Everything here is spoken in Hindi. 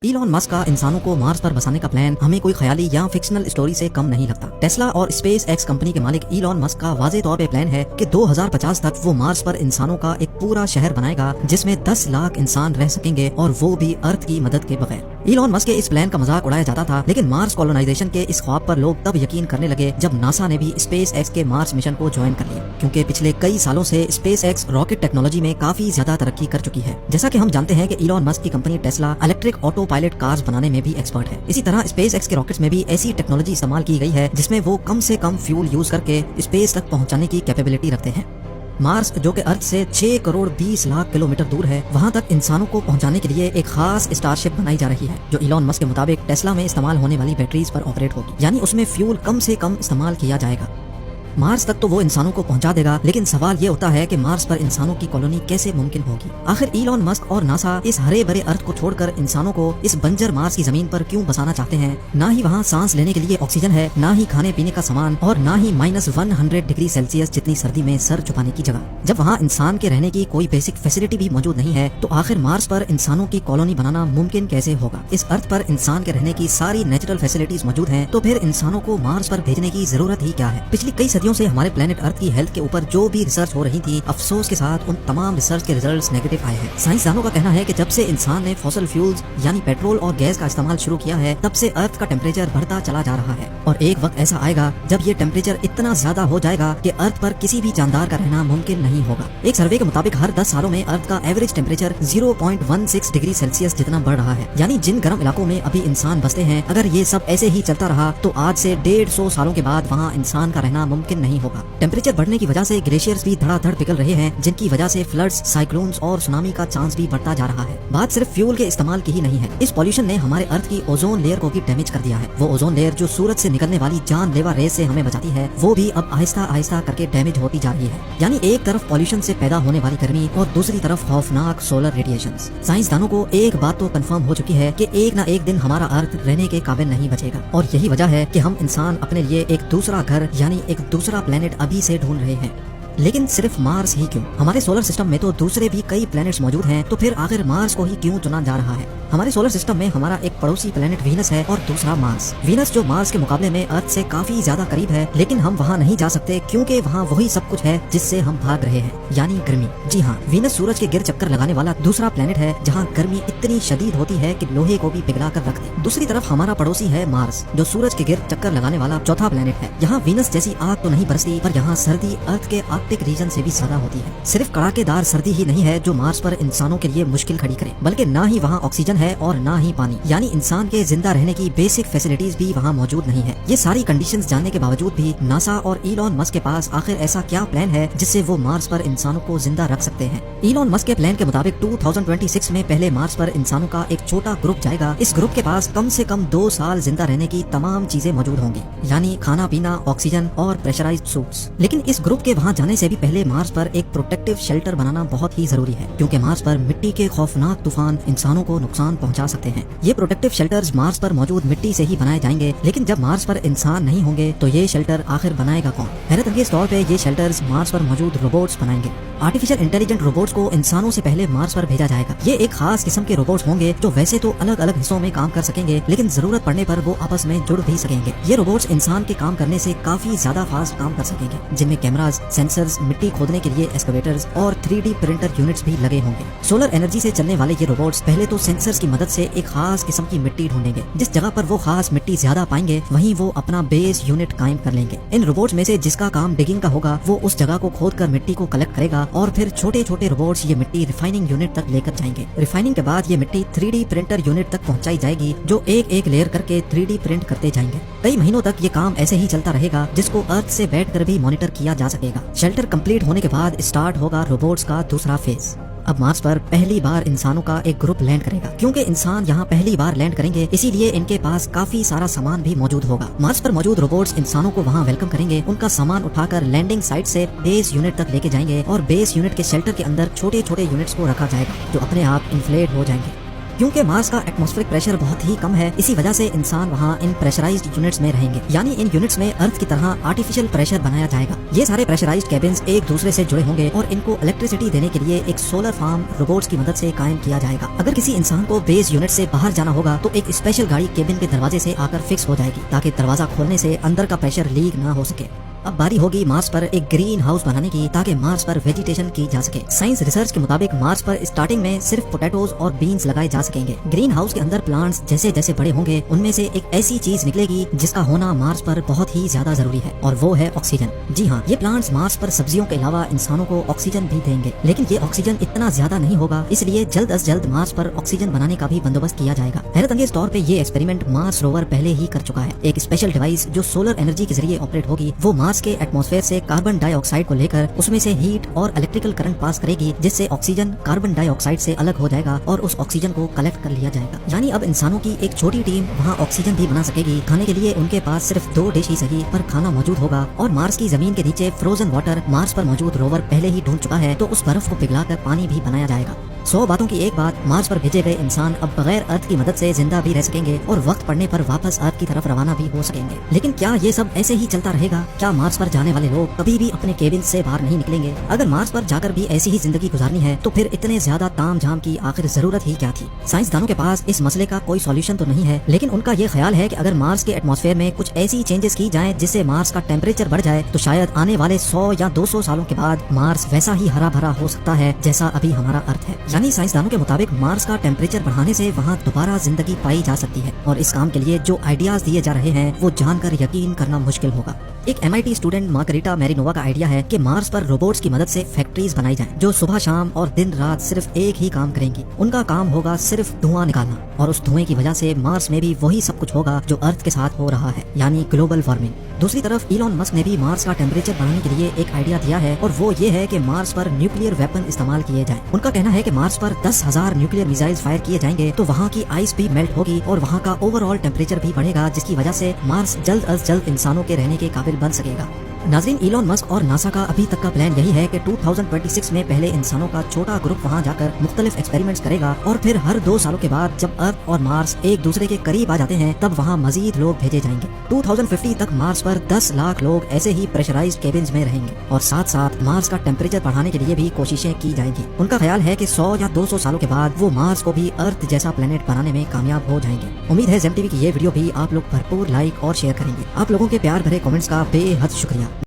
इलॉन मस्क का इंसानों को मार्स पर बसाने का प्लान हमें कोई ख्याली या फिक्शनल स्टोरी से कम नहीं लगता। टेस्ला और स्पेस एक्स कंपनी के मालिक इलॉन मस्क का वाज़ेह तौर पे प्लान है कि 2050 तक वो मार्स पर इंसानों का एक पूरा शहर बनाएगा जिसमें 10 लाख इंसान रह सकेंगे और वो भी अर्थ की मदद के बगैर। इलॉन मस्क के इस प्लान का मजाक उड़ाया जाता था, लेकिन मार्स कॉलोनाइजेशन के इस ख्वाब पर लोग तब यकीन करने लगे जब नासा ने भी स्पेस एक्स के मार्स मिशन को ज्वाइन कर लिया, क्योंकि पिछले कई सालों से स्पेस एक्स रॉकेट टेक्नोलॉजी में काफी ज्यादा तरक्की कर चुकी है। जैसा कि हम जानते हैं कि इलॉन मस्क की company Tesla electric auto pilot cars बनाने में भी एक्सपर्ट है। इसी तरह स्पेस एक्स के रॉकेट्स में भी ऐसी टेक्नोलॉजी इस्तेमाल की गई है जिसमें वो कम से कम फ्यूल यूज करके स्पेस तक पहुंचाने की कैपेबिलिटी रखते हैं। मार्स, जो कि अर्थ से 6 करोड़ 20 लाख किलोमीटर दूर है, वहां तक इंसानों को पहुंचाने के लिए एक खास स्टारशिप बनाई जा रही है जो इलॉन मस्क के मुताबिक टेस्ला में इस्तेमाल होने वाली बैटरीज पर ऑपरेट होगी, यानी उसमें फ्यूल कम से कम इस्तेमाल किया जाएगा। मार्स तक तो वो इंसानों को पहुंचा देगा, लेकिन सवाल ये होता है कि मार्स पर इंसानों की कॉलोनी कैसे मुमकिन होगी। आखिर इलॉन मस्क और नासा इस हरे भरे अर्थ को छोड़कर इंसानों को इस बंजर मार्स की जमीन पर क्यों बसाना चाहते हैं? ना ही वहाँ सांस लेने के लिए ऑक्सीजन है, ना ही खाने पीने का सामान, और ना ही -100 डिग्री सेल्सियस जितनी सर्दी में सर छुपाने की जगह। जब वहाँ इंसान के रहने की कोई बेसिक फैसिलिटी भी मौजूद नहीं है, तो आखिर मार्स पर इंसानों की कॉलोनी बनाना मुमकिन कैसे होगा? इस अर्थ पर इंसान के रहने की सारी नेचुरल फैसिलिटीज मौजूद हैं, तो फिर इंसानों को मार्स पर भेजने की जरूरत ही क्या है? पिछली कई सदियों से हमारे प्लेनेट अर्थ की हेल्थ के ऊपर जो भी रिसर्च हो रही थी, अफसोस के साथ उन तमाम रिसर्च के रिजल्ट्स नेगेटिव आए हैं। साइंसदानों का कहना है कि जब से इंसान ने फॉसिल फ्यूल्स यानी पेट्रोल और गैस का इस्तेमाल शुरू किया है, तब से अर्थ का टेम्परेचर बढ़ता चला जा रहा है, और एक वक्त ऐसा आएगा जब ये टेम्परेचर इतना ज्यादा हो जाएगा कि अर्थ पर किसी भी जानदार का रहना मुमकिन नहीं होगा। एक सर्वे के मुताबिक हर 10 सालों में अर्थ का एवरेज टेम्परेचर 0.16 डिग्री सेल्सियस जितना बढ़ रहा है, यानी जिन गर्म इलाकों में अभी इंसान बसते हैं, अगर ये सब ऐसे ही चलता रहा तो आज से 150 सालों के बाद वहाँ इंसान का रहना मुमकिन नहीं होगा। टेम्परेचर बढ़ने की वजह से ग्लेशियर्स भी धड़ाधड़ पिघल रहे हैं, जिनकी वजह से फ्लड्स, साइक्लोन्स और सुनामी का चांस भी बढ़ता जा रहा है। बात सिर्फ फ्यूल के इस्तेमाल की ही नहीं है। इस पॉल्यूशन ने हमारे अर्थ की ओजोन लेयर को भी डैमेज कर दिया है। वो ओजोन लेयर जो सूरज से निकलने वाली जानलेवा रेस से हमें बचाती है, वो भी अब आहिस्ता आहिस्ता करके डैमेज होती जा रही है। यानी एक तरफ पॉल्यूशन से पैदा होने वाली गर्मी और दूसरी तरफ खौफनाक सोलर रेडिएशंस। साइंसदानों को एक बात तो कंफर्म हो चुकी है कि एक न एक दिन हमारा अर्थ रहने के काबिल नहीं बचेगा, और यही वजह है कि हम इंसान अपने लिए एक दूसरा घर यानी एक दूसरा प्लेनेट अभी से ढूंढ रहे हैं। लेकिन सिर्फ मार्स ही क्यों? हमारे सोलर सिस्टम में तो दूसरे भी कई प्लैनेट्स मौजूद हैं, तो फिर आखिर मार्स को ही क्यों चुना जा रहा है? हमारे सोलर सिस्टम में हमारा एक पड़ोसी प्लैनेट वीनस है और दूसरा मार्स। वीनस जो मार्स के मुकाबले में अर्थ से काफी ज्यादा करीब है, लेकिन हम वहाँ नहीं जा सकते क्योंकि वहाँ वही सब कुछ है जिससे हम भाग रहे हैं, यानी गर्मी। जी हाँ, वीनस सूरज के गिर चक्कर लगाने वाला दूसरा प्लैनेट है जहाँ गर्मी इतनी शदीद होती है कि लोहे को भी पिघला कर रख दे। दूसरी तरफ हमारा पड़ोसी है मार्स, जो सूरज के गिर चक्कर लगाने वाला चौथा प्लैनेट है। यहाँ वीनस जैसी आग तो नहीं बरसती, पर यहाँ सर्दी अर्थ के आर्कटिक रीजन से भी ज्यादा होती है। सिर्फ कड़ाकेदार सर्दी ही नहीं है जो मार्स पर इंसानों के लिए मुश्किल खड़ी करे, बल्कि ना ही वहाँ ऑक्सीजन है और ना ही पानी, यानी इंसान के जिंदा रहने की बेसिक फैसिलिटीज भी वहाँ मौजूद नहीं है। ये सारी कंडीशंस जानने के बावजूद भी नासा और इलॉन मस्क के पास आखिर ऐसा क्या प्लान है जिससे वो मार्स पर इंसानों को जिंदा रख सकते हैं? इलॉन मस्क के प्लान के मुताबिक 2026 में पहले मार्स पर इंसानों का एक छोटा ग्रुप जाएगा। इस ग्रुप के पास कम से कम 2 साल जिंदा रहने की तमाम चीजें मौजूद होंगी, यानी खाना पीना, ऑक्सीजन और प्रेशराइज्ड सूट्स। लेकिन इस ग्रुप के वहाँ जाने से भी पहले मार्स पर एक प्रोटेक्टिव शेल्टर बनाना बहुत ही जरूरी है, क्योंकि मार्स पर मिट्टी के खौफनाक तूफान इंसानों को नुकसान पहुंचा सकते हैं। ये प्रोटेक्टिव शेल्टर्स मार्स पर मौजूद मिट्टी से ही बनाए जाएंगे, लेकिन जब मार्स पर इंसान नहीं होंगे तो ये शेल्टर आखिर बनाएगा कौन? हैरत अंगेज तौर पे ये शेल्टर्स मार्स पर मौजूद रोबोट्स बनाएंगे। आर्टिफिशियल इंटेलिजेंट रोबोट्स को इंसानों से पहले मार्स पर भेजा जाएगा। ये एक खास किस्म के रोबोट्स होंगे जो वैसे तो अलग अलग हिस्सों में काम कर सकेंगे, लेकिन जरूरत पड़ने पर वो आपस में जुड़ भी सकेंगे। ये रोबोट्स इंसान के काम करने से काफी ज्यादा फास्ट काम कर सकेंगे, जिनमें कैमराज, सेंसर्स, मिट्टी खोदने के लिए एक्सकवेटर्स और 3D प्रिंटर यूनिट्स भी लगे होंगे। सोलर एनर्जी से चलने वाले ये रोबोट्स पहले तो सेंसर्स की मदद से एक खास किस्म की मिट्टी ढूंढेंगे। जिस जगह पर वो खास मिट्टी ज्यादा पाएंगे, वहीं वो अपना बेस यूनिट कायम कर लेंगे। इन रोबोट्स में से जिसका काम डिगिंग का होगा, वो उस जगह को खोद कर मिट्टी को कलेक्ट करेगा, और फिर छोटे छोटे रोबोट्स ये मिट्टी रिफाइनिंग यूनिट तक लेकर जाएंगे। रिफाइनिंग के बाद ये मिट्टी 3D प्रिंटर यूनिट तक पहुंचाई जाएगी, जो एक एक लेयर करके 3D प्रिंट करते जाएंगे। कई महीनों तक ये काम ऐसे ही चलता रहेगा, जिसको अर्थ से बैठकर भी मॉनिटर किया जा सकेगा। शेल्टर कंप्लीट होने के बाद स्टार्ट होगा रोबोट्स का दूसरा फेज। अब मार्स पर पहली बार इंसानों का एक ग्रुप लैंड करेगा। क्योंकि इंसान यहाँ पहली बार लैंड करेंगे, इसीलिए इनके पास काफी सारा सामान भी मौजूद होगा। मार्स पर मौजूद रोबोट्स इंसानों को वहाँ वेलकम करेंगे, उनका सामान उठाकर लैंडिंग साइट से बेस यूनिट तक लेके जाएंगे, और बेस यूनिट के शेल्टर के अंदर छोटे छोटे यूनिट्स को रखा जाएगा जो अपने आप इन्फ्लेट हो जाएंगे। क्योंकि मार्स का एटमॉस्फेरिक प्रेशर बहुत ही कम है, इसी वजह से इंसान वहाँ इन प्रेशराइज्ड यूनिट्स में रहेंगे, यानी इन यूनिट्स में अर्थ की तरह आर्टिफिशियल प्रेशर बनाया जाएगा। ये सारे प्रेशराइज्ड केबिन्स एक दूसरे से जुड़े होंगे और इनको इलेक्ट्रिसिटी देने के लिए एक सोलर फार्म रोबोट्स की मदद से कायम किया जाएगा। अगर किसी इंसान को बेस यूनिट से बाहर जाना होगा तो एक स्पेशल गाड़ी केबिन के दरवाजे से आकर फिक्स हो जाएगी, ताकि दरवाजा खोलने से अंदर का प्रेशर लीक ना हो सके। अब बारी होगी मार्स पर एक ग्रीन हाउस बनाने की, ताकि मार्स पर वेजिटेशन की जा सके। साइंस रिसर्च के मुताबिक मार्स पर स्टार्टिंग में सिर्फ पोटैटोज और बीन्स लगाए जा सकेंगे। ग्रीन हाउस के अंदर प्लांट्स जैसे जैसे बड़े होंगे उनमें से एक ऐसी चीज निकलेगी जिसका होना मार्स पर बहुत ही ज्यादा जरूरी है, और वो है ऑक्सीजन। जी हाँ, ये प्लांट्स मार्स पर सब्जियों के अलावा इंसानों को ऑक्सीजन भी देंगे, लेकिन ये ऑक्सीजन इतना ज्यादा नहीं होगा, इसलिए जल्द अज जल्द मार्स पर ऑक्सीजन बनाने का भी बंदोबस्त किया जाएगा। हैरतअंगेज तौर पे ये एक्सपेरिमेंट मार्स रोवर पहले ही कर चुका है। एक स्पेशल डिवाइस जो सोलर एनर्जी के जरिए ऑपरेट होगी, वो मार्स के एटमॉस्फेयर से कार्बन डाइऑक्साइड को लेकर उसमें से हीट और इलेक्ट्रिकल करंट पास करेगी, जिससे ऑक्सीजन कार्बन डाइऑक्साइड से अलग हो जाएगा और उस ऑक्सीजन को कलेक्ट कर लिया जाएगा। यानी अब इंसानों की एक छोटी टीम वहाँ ऑक्सीजन भी बना सकेगी। खाने के लिए उनके पास सिर्फ 2 डिश ही सही पर खाना मौजूद होगा, और मार्स की जमीन के नीचे फ्रोजन वाटर मार्स पर मौजूद रोवर पहले ही ढूंढ चुका है, तो उस बर्फ को पिघलाकर पानी भी बनाया जाएगा। 100 बातों की एक बात, मार्स पर भेजे गए इंसान अब बगैर अर्थ की मदद से जिंदा भी रह सकेंगे और वक्त पड़ने पर वापस अर्थ की तरफ रवाना भी हो सकेंगे। लेकिन क्या ये सब ऐसे ही चलता रहेगा? क्या मार्स पर जाने वाले लोग कभी भी अपने केबिन से बाहर नहीं निकलेंगे? अगर मार्स पर जाकर भी ऐसी ही जिंदगी गुजारनी है तो फिर इतने ज्यादा ताम झाम की आखिर जरूरत ही क्या थी? साइंसदानों के पास इस मसले का कोई सॉल्यूशन तो नहीं है, लेकिन उनका ये ख्याल है कि अगर मार्स के एटमॉस्फेयर में कुछ ऐसी चेंजेस की जाएं जिससे मार्स का टेम्परेचर बढ़ जाए, तो शायद आने वाले 100 या 200 सालों के बाद मार्स वैसा ही हरा भरा हो सकता है जैसा अभी हमारा अर्थ है। यानी साइंसदानों के मुताबिक मार्स का टेम्परेचर बढ़ाने से वहाँ दोबारा जिंदगी पाई जा सकती है, और इस काम के लिए जो आइडियाज दिए जा रहे हैं वो जानकर यकीन करना मुश्किल होगा। एक MIT स्टूडेंट मार्गरीटा मैरिनोवा का आइडिया है कि मार्स पर रोबोट्स की मदद से फैक्ट्रीज बनाई जाएं, जो सुबह शाम और दिन रात सिर्फ एक ही काम करेंगी। उनका काम होगा सिर्फ धुआं निकालना, और उस धुएं की वजह से मार्स में भी वही सब कुछ होगा जो अर्थ के साथ हो रहा है, यानी ग्लोबल वार्मिंग। दूसरी तरफ इलॉन मस्क ने भी मार्स का टेम्परेचर बढ़ाने के लिए एक आइडिया दिया है, और वो ये है कि मार्स पर न्यूक्लियर वेपन इस्तेमाल किए जाएं। उनका कहना है कि मार्स पर 10,000 न्यूक्लियर मिसाइल्स फायर किए जाएंगे तो वहाँ की आइस भी मेल्ट होगी और वहाँ का ओवरऑल टेम्परेचर भी बढ़ेगा, जिसकी वजह से मार्स जल्द अज जल्द इंसानों के रहने के काबिल बन सकेगा। नाज़रीन, इलॉन मस्क और नासा का अभी तक का प्लान यही है कि 2026 में पहले इंसानों का छोटा ग्रुप वहां जाकर मुख्तलिफ एक्सपेरिमेंट्स करेगा, और फिर हर 2 सालों के बाद जब अर्थ और मार्स एक दूसरे के करीब आ जाते हैं तब वहां मजीद लोग भेजे जाएंगे। 2050 तक मार्स पर 10 लाख लोग ऐसे ही प्रेशराइज्ड केबिन्स में रहेंगे, और साथ साथ मार्स का टेम्परेचर बढ़ाने के लिए भी कोशिशें की जाएंगी। उनका ख्याल है कि 100 या 200 सालों के बाद वो मार्स को भी अर्थ जैसा प्लेनेट बनाने में कामयाब हो जाएंगे। उम्मीद है ज़ेम टीवी की ये वीडियो भी आप लोग भरपूर लाइक और शेयर करेंगे। आप लोगों के प्यार भरे कमेंट्स का बेहद शुक्रिया।